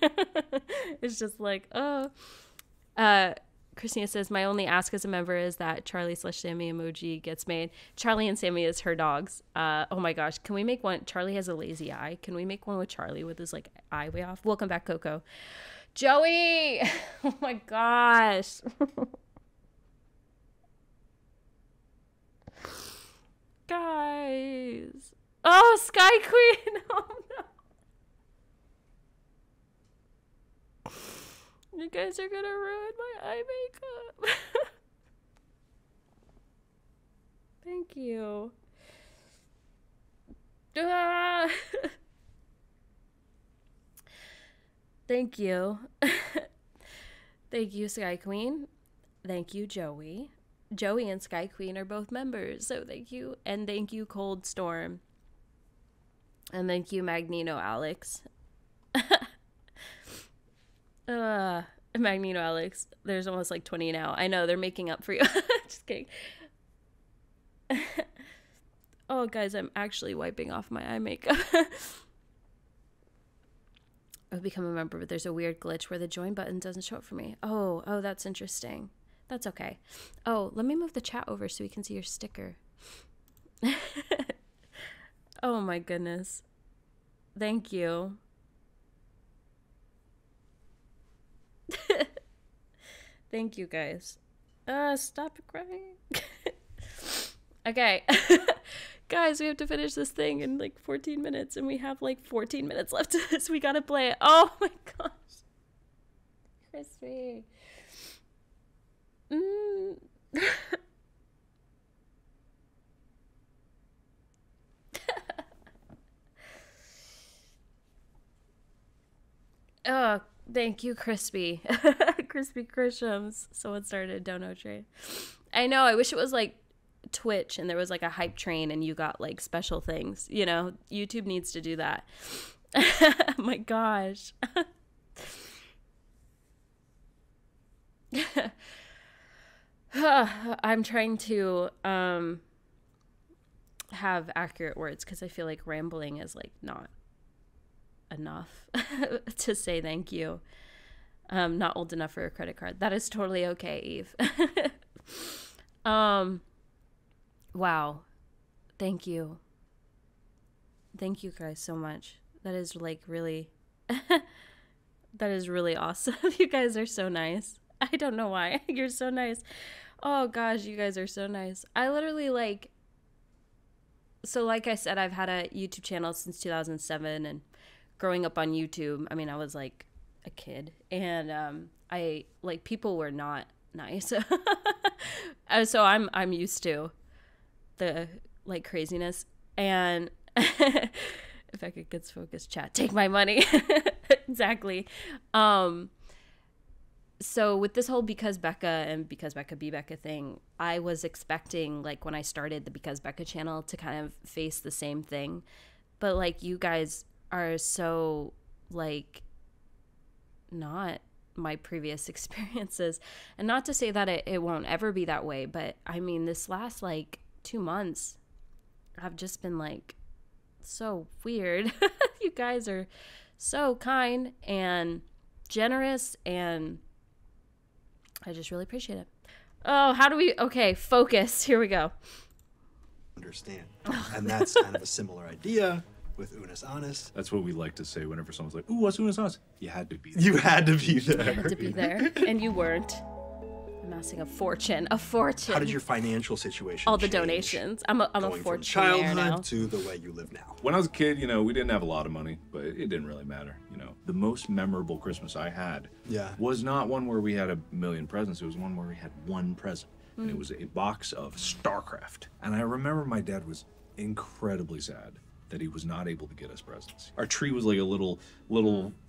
It's just like, oh. Christina says, my only ask as a member is that Charlie/Sammy emoji gets made. Charlie and Sammy is her dogs. Oh my gosh, can we make one? Charlie has a lazy eye. Can we make one with Charlie with his like eye way off? Welcome back, Coco. Joey! Oh my gosh. Guys. Oh, Sky Queen. Oh no. You guys are gonna ruin my eye makeup. Thank you. Thank you. Thank you, Sky Queen. Thank you, Joey. Joey and Sky Queen are both members, so thank you. And thank you, Cold Storm. And thank you, Magneto Alex. Magneto Alex. There's almost like 20 now. I know, they're making up for you. Just kidding. Oh, guys, I'm actually wiping off my eye makeup. I've become a member, but there's a weird glitch where the join button doesn't show up for me. Oh, that's interesting. That's okay. Oh, let me move the chat over so we can see your sticker. Oh my goodness. Thank you. Thank you, guys. Stop crying. Okay. Guys, we have to finish this thing in like 14 minutes, and we have like 14 minutes left, so we gotta play it. Oh my gosh. Crispy. Oh, thank you, Crispy. Crispy Christians. Someone started a dono train. I know, I wish it was like Twitch and there was like a hype train and you got like special things. You know, YouTube needs to do that. Oh my gosh. I'm trying to have accurate words because I feel like rambling is like not enough to say thank you. Not old enough for a credit card. That is totally okay, Eve. Wow. Thank you. Thank you guys so much. That is like really that is really awesome. You guys are so nice. I don't know why. You're so nice. Oh gosh, you guys are so nice. I literally like, so like I said, I've had a YouTube channel since 2007, and growing up on YouTube, I mean, I was like a kid, and I like, people were not nice. So I'm used to the like craziness. And if I could get focused, chat, take my money. Exactly. So with this whole BecauseBeca and BecauseBeca Be Becca thing, I was expecting, like, when I started the BecauseBeca channel to kind of face the same thing. But, like, you guys are so, like, not my previous experiences. And not to say that it won't ever be that way, but, I mean, this last, like, 2 months have just been, like, so weird. You guys are so kind and generous, and I just really appreciate it. Oh, how do we... Okay, focus. Here we go. Understand. And that's kind of a similar idea with Unas Honest. That's what we like to say whenever someone's like, ooh, what's Unas Honest? You had to be there. You had to be there. You had to be there, and you weren't. Amassing a fortune. A fortune. How did your financial situation All the change donations. I'm a going from fortunaire childhood now. to the way you live now? When I was a kid, you know, we didn't have a lot of money, but it didn't really matter. You know, the most memorable Christmas I had was not one where we had a million presents. It was one where we had one present. And it was a box of StarCraft. And I remember my dad was incredibly sad that he was not able to get us presents. Our tree was like a little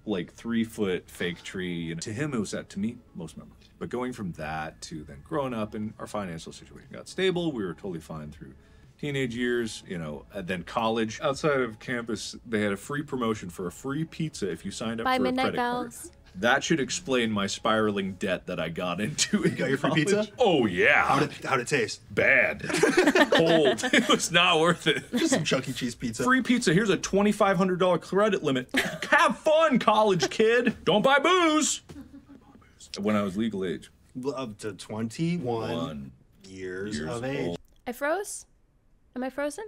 like 3-foot fake tree. And to him, it was that, to me, most memorable. But going from that to then growing up and our financial situation got stable, we were totally fine through teenage years, you know, and then college. Outside of campus, they had a free promotion for a free pizza if you signed up for a credit card. That should explain my spiraling debt that I got into. You got your free pizza? Oh, yeah. How'd it taste? Bad. Cold. It was not worth it. Just some Chuck E. Cheese pizza. Free pizza. Here's a $2,500 credit limit. Have fun, college kid. Don't buy booze. When I was legal age. Up to 21 years of age. Old. I froze? Am I frozen?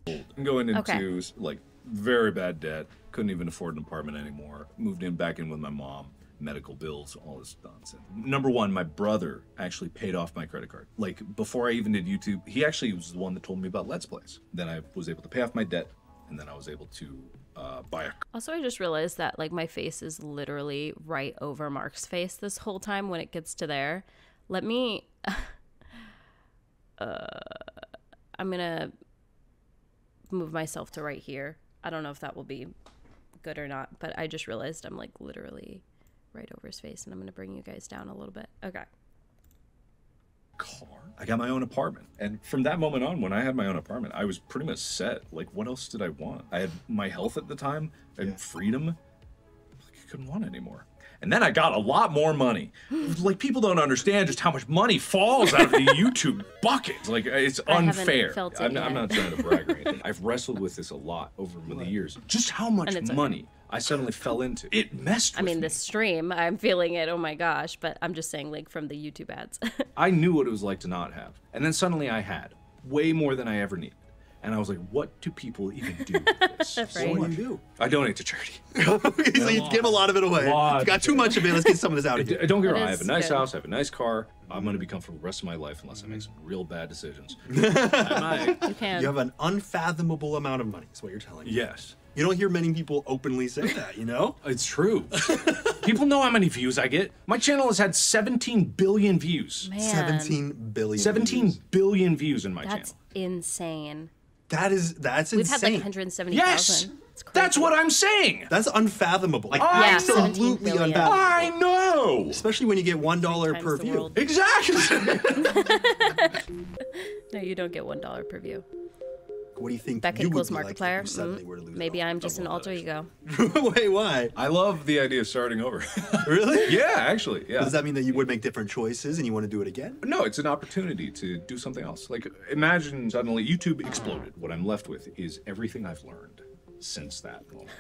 I'm going into like very bad debt. Couldn't even afford an apartment anymore. Moved back in with my mom. Medical bills, all this nonsense. Number one, my brother actually paid off my credit card. Like, before I even did YouTube, he actually was the one that told me about Let's Plays. Then I was able to pay off my debt, and then I was able to buy a... Also, I just realized that, like, my face is literally right over Mark's face this whole time when it gets to there. Let me... I'm gonna move myself to right here. I don't know if that will be good or not, but I just realized I'm like literally right over his face, and I'm gonna bring you guys down a little bit. Okay. Car. I got my own apartment, and from that moment on, when I had my own apartment, I was pretty much set. Like, what else did I want? I had my health at the time and freedom. Like, I couldn't want it anymore. And then I got a lot more money. Like, people don't understand just how much money falls out of the YouTube bucket. Like, it's unfair. I'm not trying to brag or anything. I've wrestled with this a lot over the years. Just how much money I suddenly fell into. It messed with me. this stream, I'm feeling it. Oh my gosh. But I'm just saying, like, from the YouTube ads. I knew what it was like to not have. And then suddenly I had way more than I ever needed. And I was like, what do people even do with this? Right. What do you do? I donate to charity. So you give a lot of it away. You got too much of it. Let's get some of this out of here. Don't get me wrong. I have a nice house. I have a nice car. I'm going to be comfortable the rest of my life unless I make some real bad decisions. You can. You have an unfathomable amount of money, is what you're telling me. Yes. You don't hear many people openly say that, you know? It's true. People know how many views I get. My channel has had 17 billion views. Man, 17 billion 17 views. billion views in my that's channel. insane. That's We've insane. had like 170,000. Yes! That's what I'm saying! That's unfathomable. Like, Yeah, absolutely 17 billion. unfathomable. I know! Especially when you get $1 per view. World. Exactly! No, you don't get $1 per view. What do you think Becca you equals would be like if you Markiplier. suddenly were to lose Maybe it all? I'm just an alter ego. Wait, why? I love the idea of starting over. Really? Yeah, actually, yeah. Does that mean that you would make different choices and you want to do it again? No, it's an opportunity to do something else. Like, imagine suddenly YouTube exploded. What I'm left with is everything I've learned since that moment.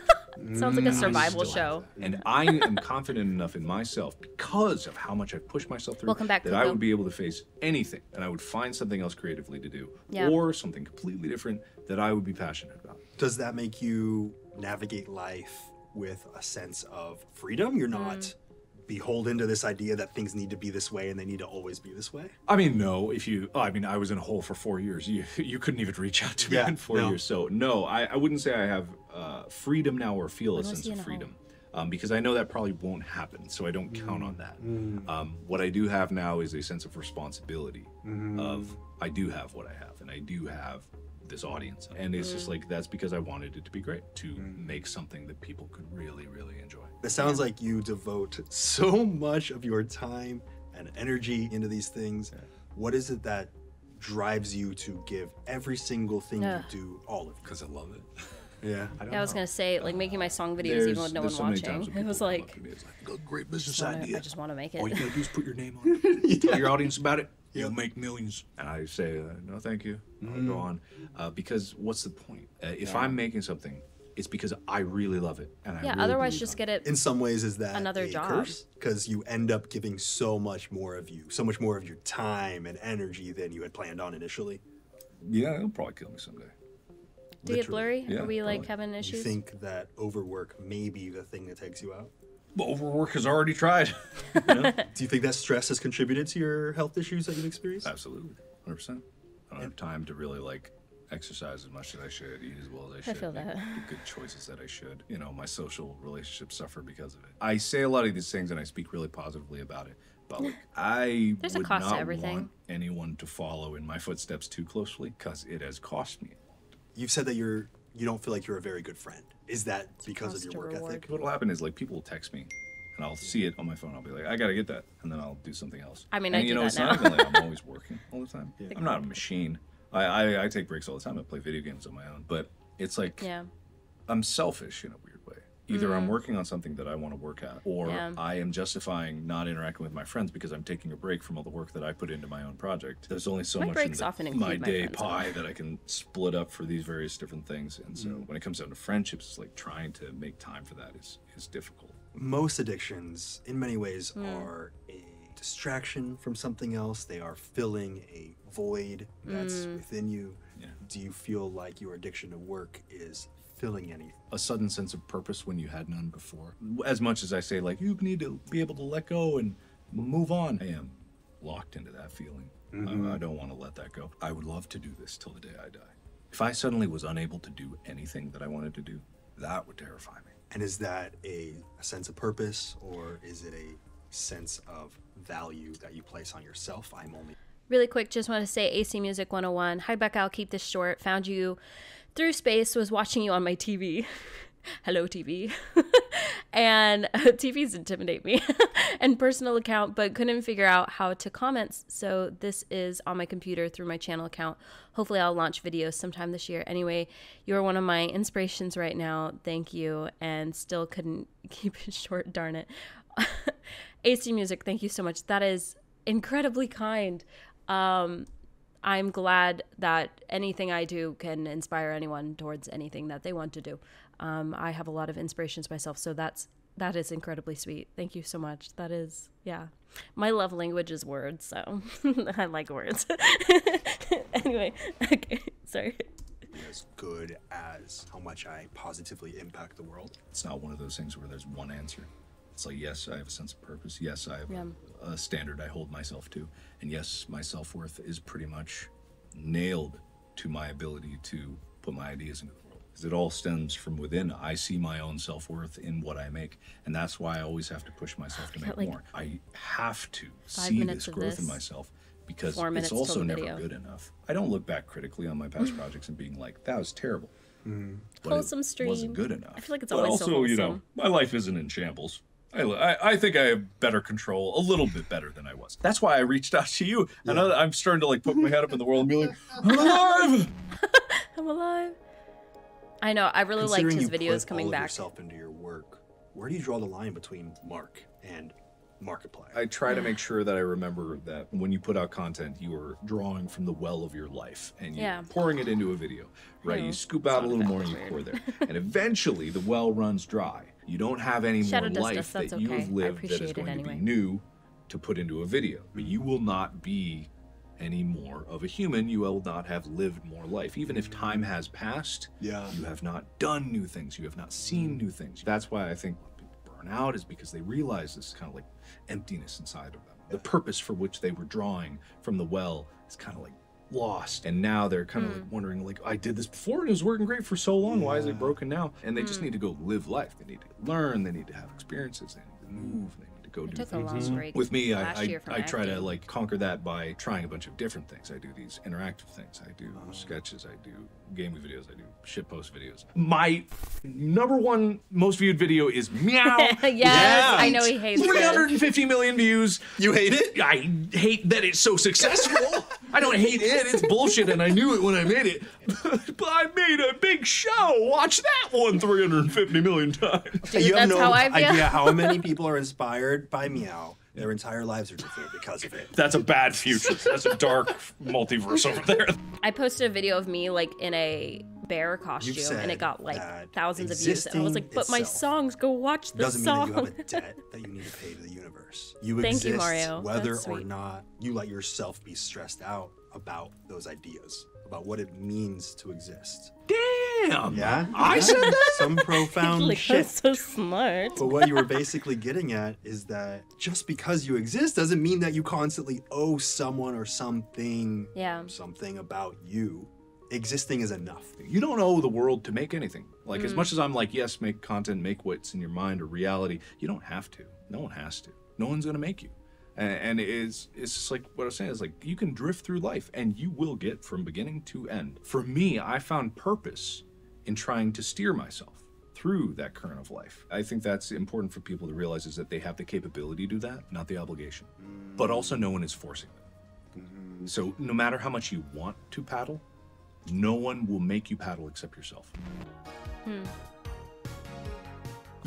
Sounds like a survival show. And I am confident enough in myself because of how much I've pushed myself through Welcome back, that Coco. I would be able to face anything and I would find something else creatively to do or something completely different that I would be passionate about. Does that make you navigate life with a sense of freedom? You're not beholden to this idea that things need to be this way and they need to always be this way? I mean, no, I was in a hole for 4 years. You couldn't even reach out to me in 4 years. So no, I wouldn't say I have freedom now or feel a sense of freedom. Because I know that probably won't happen, so I don't count on that. What I do have now is a sense of responsibility of I do have what I have, and I do have this audience. And it's just like, that's because I wanted it to be great, to make something that people could really, really enjoy. It sounds like you devote so much of your time and energy into these things. What is it that drives you to give every single thing you do all of it? Because I love it. Yeah. I was going to say, like, making my song videos even with no one so many watching. times when It was people come like, up to me, it's like, a great business idea. I just want to make it. All you gotta do is put your name on it. Tell your audience about it. You'll make millions. And I say, no, thank you. I'll go on. Because what's the point? If I'm making something, it's because I really love it. And I really otherwise just get it. In some ways, is that another a job? curse? Because you end up giving so much more of your time and energy than you had planned on initially. Yeah, it'll probably kill me someday. Do you get blurry? Yeah, Are we like probably. having You issues? think that overwork may be the thing that takes you out? Well, overwork has already tried. You know? Do you think that stress has contributed to your health issues that you've experienced? Absolutely, 100%. I don't have time to really like exercise as much as I should, eat as well as I should, feel make that. the good choices that I should. You know, my social relationships suffer because of it. I say a lot of these things and I speak really positively about it, but like I There's a would cost to not everything. want anyone to follow in my footsteps too closely because it has cost me. You've said that you don't feel like you're a very good friend. Is that because of cost your to work reward. ethic? What'll happen is like people will text me and I'll see it on my phone. I'll be like, I gotta get that, and then I'll do something else. I mean, and, I you do know, that it's now. not even like I'm always working all the time. I'm not a machine. I take breaks all the time. I play video games on my own, but it's like Yeah. I'm selfish in a weird way. Either I'm working on something that I want to work at, or Yeah. I am justifying not interacting with my friends because I'm taking a break from all the work that I put into my own project. There's only so My much breaks in often my include my day friends, though. pie that I can split up for these various different things. And so when it comes down to friendships, it's like trying to make time for that is difficult. Most addictions, in many ways, Hmm. are a distraction from something else. They are filling a void that's Hmm. within you. Yeah. Do you feel like your addiction to work is filling anything? A sudden sense of purpose when you had none before. As much as I say, like, you need to be able to let go and move on, I am locked into that feeling. I don't want to let that go. I would love to do this till the day I die. If I suddenly was unable to do anything that I wanted to do, that would terrify me. And is that a sense of purpose, or is it a sense of value that you place on yourself? I'm only... Really quick, just want to say AC Music 101. Hi, Becca. I'll keep this short. Found you through space, was watching you on my TV. Hello, TV. And TVs intimidate me. And personal account, but couldn't figure out how to comment. So this is on my computer through my channel account. Hopefully I'll launch videos sometime this year. Anyway, you're one of my inspirations right now. Thank you. And still couldn't keep it short, darn it. AC Music, thank you so much. That is incredibly kind. I'm glad that anything I do can inspire anyone towards anything that they want to do. I have a lot of inspirations myself, so that is incredibly sweet. Thank you so much. That is, yeah. My love language is words, so I like words. Anyway, okay, sorry. as good as how much I positively impact the world. It's not one of those things where there's one answer. It's like, yes, I have a sense of purpose. Yes, I have a standard I hold myself to. And yes, my self-worth is pretty much nailed to my ability to put my ideas into the world. Because it all stems from within. I see my own self-worth in what I make. And that's why I always have to push myself to make more. I have to see this growth in myself because it's also never good enough. I don't look back critically on my past projects and being like, that was terrible. But wholesome stream. It wasn't good enough. I feel like it's but always also, so wholesome. you know, my life isn't in shambles. I think I have better control, a little bit better than I was. That's why I reached out to you. Yeah. And I'm starting to like poke my head up in the world and be like, I'm alive! I'm alive. I know, I really liked his videos coming back. Yourself into your work. Where do you draw the line between Mark and Markiplier? I try to make sure that I remember that when you put out content, you are drawing from the well of your life and you're pouring it into a video, right? You scoop out a little more and you pour there. And eventually the well runs dry. You don't have any more life that you have lived that is going to be new to put into a video. But you will not be any more of a human. You will not have lived more life. Even if time has passed, you have not done new things. You have not seen new things. That's why I think when people burn out is because they realize this kind of like emptiness inside of them. The purpose for which they were drawing from the well is kind of like lost, and now they're kind of like wondering, like, I did this before and it was working great for so long, why is it broken now? And they just need to go live life. They need to learn, they need to have experiences, they need to move, they need to go do things. With me, I try to like conquer that by trying a bunch of different things. I do these interactive things, I do sketches, I do gaming videos, I do shitpost videos. My #1 most viewed video is Meow. Yes, I know he hates it. 350 million views. You hate it? I hate that it's so successful. I don't hate it. It's bullshit, and I knew it when I made it. But I made a big show. Watch that one 350 million times. Dude, you have that's no how I feel. idea how many people are inspired by Meow. Their entire lives are different because of it. That's a bad future. That's a dark multiverse over there. I posted a video of me like in a bear costume and it got like thousands of views. And I was like, but my songs, go watch the song. Doesn't mean that you have a debt that you need to pay to the universe. You Thank exist you, Mario. whether or not you let yourself be stressed out about those ideas, about what it means to exist. Damn! Damn. Yeah. I said that? Some profound Like, shit. that's so smart. But what you were basically getting at is that just because you exist doesn't mean that you constantly owe someone or something, something about you. Existing is enough. You don't owe the world to make anything. Like, as much as I'm like, yes, make content, make what's in your mind or reality, you don't have to. No one has to. No one's going to make you. And it's just like what I was saying, is like, you can drift through life and you will get from beginning to end. For me, I found purpose in trying to steer myself through that current of life. I think that's important for people to realize, is that they have the capability to do that, not the obligation. But also no one is forcing them. So no matter how much you want to paddle, no one will make you paddle except yourself. You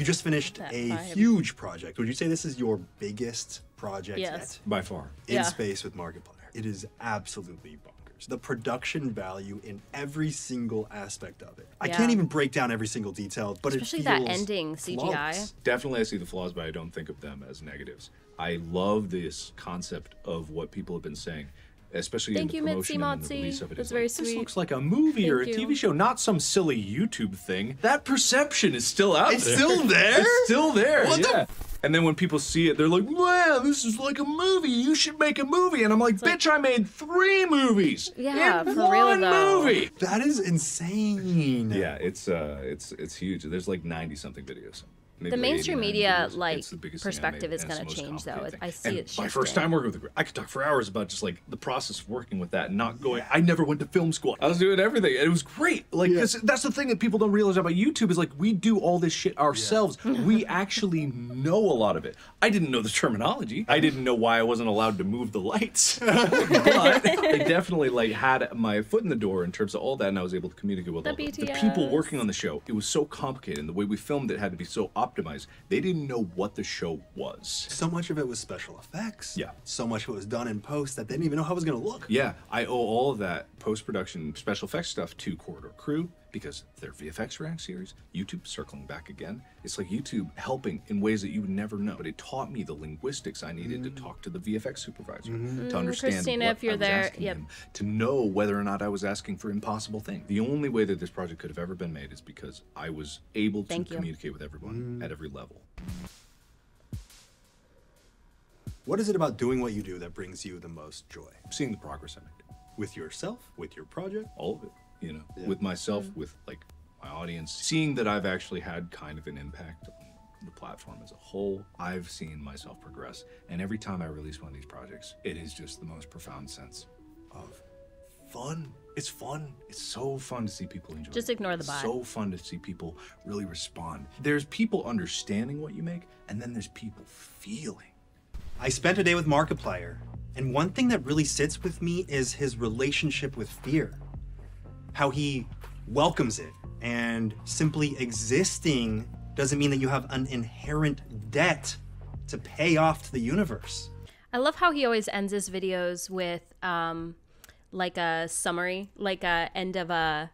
just finished a huge project. Would you say this is your biggest project yet? By far. In space with Markiplier. It is absolutely bonkers. The production value in every single aspect of it. I can't even break down every single detail, but especially it feels that ending CGI. Flawless. Definitely I see the flaws, but I don't think of them as negatives. I love this concept of what people have been saying, especially in the promotion and the release of it. That's very sweet. This looks like a movie or a TV show, not some silly YouTube thing. That perception is still out there. It's still there? It's still there, And then when people see it, they're like, wow, this is like a movie. You should make a movie. And I'm like, bitch, I made 3 movies in for real, one movie. That is insane. Yeah, it's huge. There's like 90-something videos. Maybe the mainstream media videos. perspective is going to change, though. I see it shifting. My first time working with it, I could talk for hours about just like the process of working with that and not going. I never went to film school. I was doing everything, and it was great. Like, 'cause that's the thing that people don't realize about YouTube, is like, we do all this shit ourselves. We actually know a lot of it. I didn't know the terminology. I didn't know why I wasn't allowed to move the lights. But I definitely like had my foot in the door in terms of all that, and I was able to communicate with all the people working on the show. It was so complicated, and the way we filmed it had to be so optimized. They didn't know what the show was. So much of it was special effects. Yeah. So much of it was done in post that they didn't even know how it was going to look. Yeah, I owe all of that post-production special effects stuff to Corridor Crew, because their VFX React series, YouTube circling back again. It's like YouTube helping in ways that you would never know. But it taught me the linguistics I needed to talk to the VFX supervisor, to understand Christina, what if you're I was there, asking him, to know whether or not I was asking for impossible things. The only way that this project could have ever been made is because I was able to communicate with everyone at every level. What is it about doing what you do that brings you the most joy? Seeing the progress I made. With yourself? With your project? All of it. You know, with myself, with like my audience, seeing that I've actually had kind of an impact on the platform as a whole. I've seen myself progress, and every time I release one of these projects, it is just the most profound sense of fun. It's fun. It's so fun to see people enjoy. Just ignore the bot. It's so fun to see people really respond. There's people understanding what you make, and then there's people feeling. I spent a day with Markiplier, and one thing that really sits with me is his relationship with fear. How he welcomes it, and simply existing doesn't mean that you have an inherent debt to pay off to the universe. I love how he always ends his videos with like a summary, like a end of a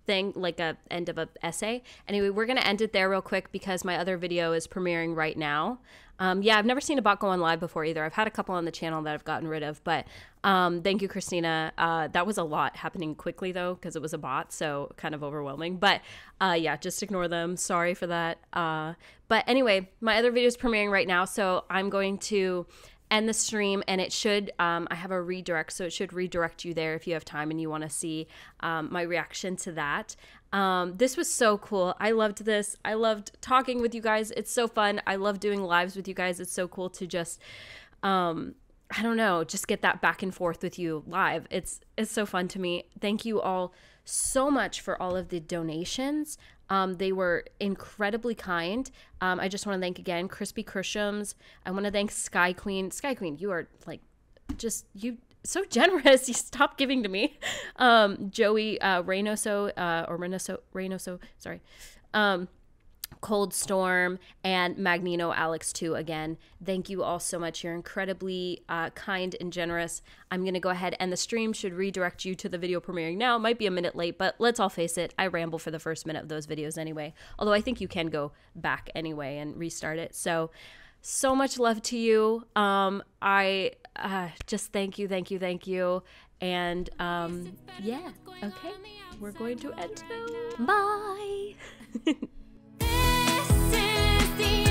thing, like a end of a essay. Anyway, we're gonna end it there real quick because my other video is premiering right now. Yeah, I've never seen a bot go on live before either. I've had a couple on the channel that I've gotten rid of, but thank you, Christina. That was a lot happening quickly though, because it was a bot, so kind of overwhelming. But yeah, just ignore them. Sorry for that. But anyway, my other video is premiering right now, so I'm going to end the stream, and it should, I have a redirect, so it should redirect you there if you have time and you want to see my reaction to that. This was so cool. I loved this. I loved talking with you guys. It's so fun. I love doing lives with you guys. It's so cool to just, I don't know, just get that back and forth with you live. It's so fun to me. Thank you all so much for all of the donations. They were incredibly kind. I just want to thank again Crispy Crushams. I want to thank Sky Queen. Sky Queen, you are like just so generous. You stopped giving to me. Joey Reynoso, sorry. Cold Storm, and Magnino Alex too. Again, thank you all so much. You're incredibly kind and generous. I'm gonna go ahead, and the stream should redirect you to the video premiering now. It might be a minute late, but let's all face it, I ramble for the first minute of those videos anyway, although I think you can go back anyway and restart it. So much love to you. I just thank you, And yeah, okay, we're going to end now. Bye. This is the